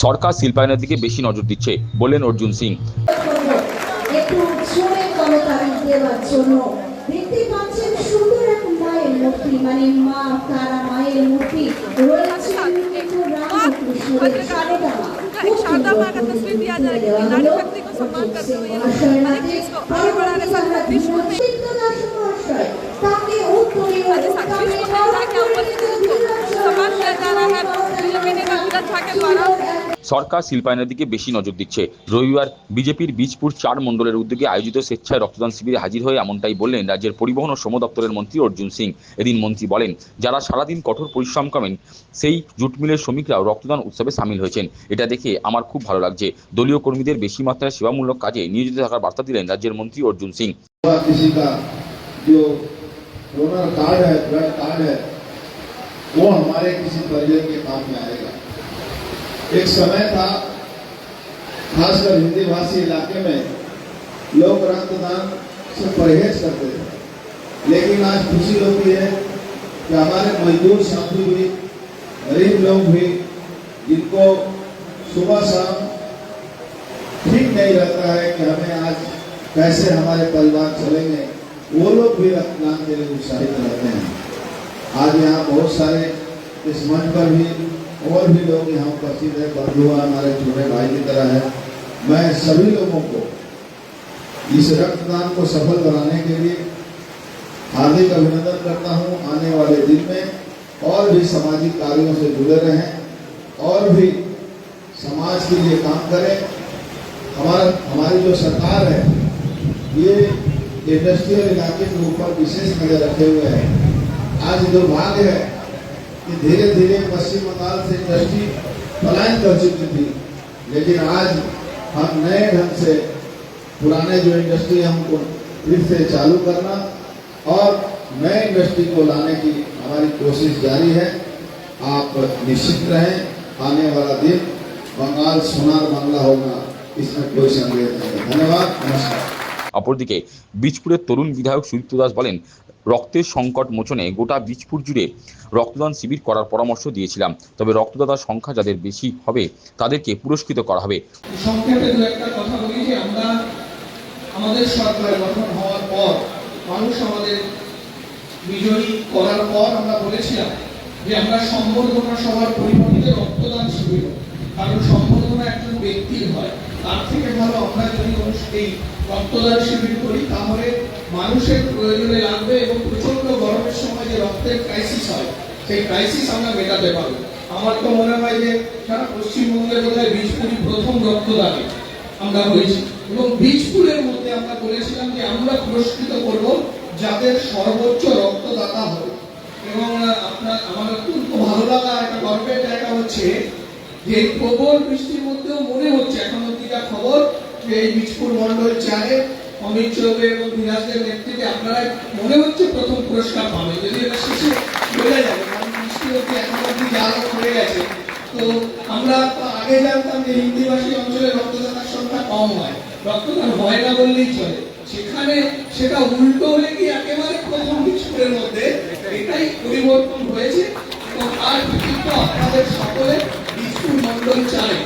সরকার শিল্পায়নের দিকে বেশি নজর দিচ্ছে বললেন অর্জুন সিং। একটু জোরে করতালি দেওয়ার জন্য দেখতে পাচ্ছেন সুন্দর এক মায়ের মূর্তি, মানে মা তারা মায়ের মূর্তি রয়েছে রামকৃষ্ণের সারদা মা। शारदा माँ का तस्वीर दिया जाएगा कि नारी शक्ति को सम्मान करते हुए हर एक चीज को आगे बढ़ाने का विश्व में सम्मान किया जा रहा है बीजेपी नेता नीरज झा के द्वारा। সরকার শিল্পায়নের দিকে বেশি নজর দিচ্ছে। রবিবার বিজেপির বীজপুর 4 মণ্ডলের উদ্যোগে আয়োজিত স্বেচ্ছায় রক্তদান শিবিরে হাজির হয়ে এমনটাই বললেন রাজ্যের পরিবহন ও শ্রম দপ্তরের মন্ত্রী অর্জুন সিং। এদিন মন্ত্রী বলেন, যারা সারাদিন কঠোর পরিশ্রম করেন সেই জুট মিলের শ্রমিকরাও রক্তদান উৎসবে সামিল হয়েছেন। এটা দেখে আমার খুব ভালো লাগছে। দলীয় কর্মীদের বেশি মাত্রায় সেবামূলক কাজে নিয়োজিত থাকার বার্তা দিলেন রাজ্যের মন্ত্রী অর্জুন সিং। वो हमारे किसी परिजन के काम में आएगा। एक समय था, खासकर हिंदी भाषी इलाके में लोग रक्तदान से परहेज करते थे, लेकिन आज खुशी होती है कि हमारे मजदूर साथी भी, गरीब लोग भी, जिनको सुबह शाम ठीक नहीं रहता है कि हमें आज कैसे हमारे परिवार चलेंगे, वो लोग भी रक्तदान के लिए उत्साहित रहते हैं। आज यहाँ बहुत सारे इस मंच पर भी और भी लोग यहाँ उपस्थित है, बंधु हमारे छोटे भाई की तरह है। मैं सभी लोगों को इस रक्तदान को सफल बनाने के लिए हार्दिक अभिनंदन करता हूँ। आने वाले दिन में और भी सामाजिक कार्यों से जुड़े रहें और भी समाज के लिए काम करें। हमारी जो सरकार है ये इंडस्ट्रियल इलाके के ऊपर विशेष नजर रखे हुए है। आज दुर्भाग्य है कि धीरे धीरे पश्चिम बंगाल से इंडस्ट्री पलायन कर चुकी थी, लेकिन आज हम नए ढंग से पुराने जो इंडस्ट्री है हमको फिर से चालू करना और नए इंडस्ट्री को लाने की हमारी कोशिश जारी है। आप निश्चित रहें, आने वाला दिन बंगाल सोनार बांग्ला होगा, इसमें कोई संदेह नहीं है। धन्यवाद, नमस्कार। অপরদিকে বীজপুরের তরুণ বিধায়ক সুদীপ্ত দাস বলেন, রক্তের সংকট মোচনে গোটা বীজপুর জুড়ে রক্তদান শিবির করার পরামর্শ দিয়েছিলাম। তবে রক্তদাতার সংখ্যা যাদের বেশি হবে তাদেরকে পুরস্কৃত করা হবে। সংক্ষেপে দু একটা কথা বলি যে আমরা আমাদের সরকার গঠন হওয়ার পর মানুষ আমাদের বিজয়ী করার পর আমরা বলেছিলাম যে আমরা সম্বর্ধনা সভার পরিবর্তে রক্তদান শিবির, কারণ সম্বর্ধনা একজন ব্যক্তির হয়, তার থেকে ভালো আমরা যদি এই রক্তদান শিবির করি তাহলে মানুষের প্রয়োজনে লাগবে এবং প্রচন্ড গরমের সময় যে রক্তের ক্রাইসিস হয় সেই ক্রাইসিস আমরা মেটাতে পারবো। আমার তো মনে হয় যে সারা পশ্চিমবঙ্গের বোধহয় বীজপুরই প্রথম রক্তদানে আমরা হয়েছি এবং বীজপুরের মধ্যে আমরা বলেছিলাম যে আমরা পুরস্কৃত করব যাদের সর্বোচ্চ রক্তদাতা হবে। এবং আমার অত্যন্ত ভালো লাগা একটা গর্বের জায়গা হচ্ছে যে প্রবল বৃষ্টির মধ্যেও মনে হচ্ছে এখন অব্দি যা খবর যে এই বীজপুর মন্ডল 4-এ অমিত চৌবে এবং বিরাজদের নেতৃত্বে আপনারা মনে হচ্ছে প্রথম পুরস্কার পাবে। যদি এটা শেষে বোঝা যাবে, কারণ বৃষ্টি হচ্ছে এখন অব্দি যা হয়ে গেছে। তো আমরা আগে জানতাম যে হিন্দিভাষী অঞ্চলে রক্তদাতার সংখ্যা কম হয়, রক্তদান হয় না বললেই চলে, সেখানে সেটা উল্টো হয়ে গিয়ে একেবারে প্রথম বীজপুরের মধ্যে এটাই পরিবর্তন হয়েছে। এবং তার কৃতিত্ব আপনাদের সকলে বীজপুর মন্ডল 4-এ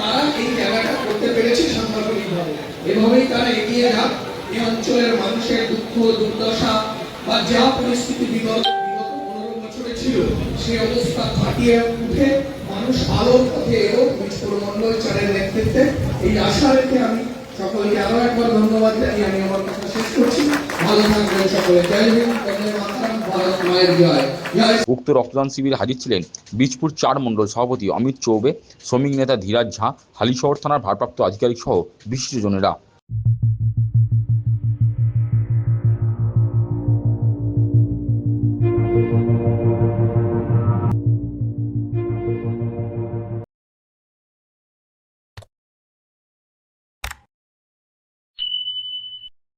তারা এই জায়গাটা করতে পেরেছে সাংগঠনিকভাবে। এভাবেই তারা এগিয়ে যাক, এই অঞ্চলের মানুষের দুঃখ দুর্দশা বা যা পরিস্থিতি বিগত 15 বছরে ছিল সেই অবস্থা কাটিয়ে উঠে মানুষ আলোর পথে এলো বীজপুর মন্ডল 4-এর নেতৃত্বে। এই আশা রেখে আমি সকলকে আরো একবার ধন্যবাদ জানিয়ে আমি আমার কথা শেষ করছি। ভালো থাকবেন সকলে। জয় হিন্দ, বন্দে মাতরম, ভারত মায়ের জয়। উক্ত রক্তদান শিবিরে হাজির ছিলেন বীজপুর 4 মণ্ডল সভাপতি অমিত চৌবে, শ্রমিক নেতা ধীরাজ ঝা, হালিশহর থানার ভারপ্রাপ্ত আধিকারিক সহ বিশিষ্টজনেরা।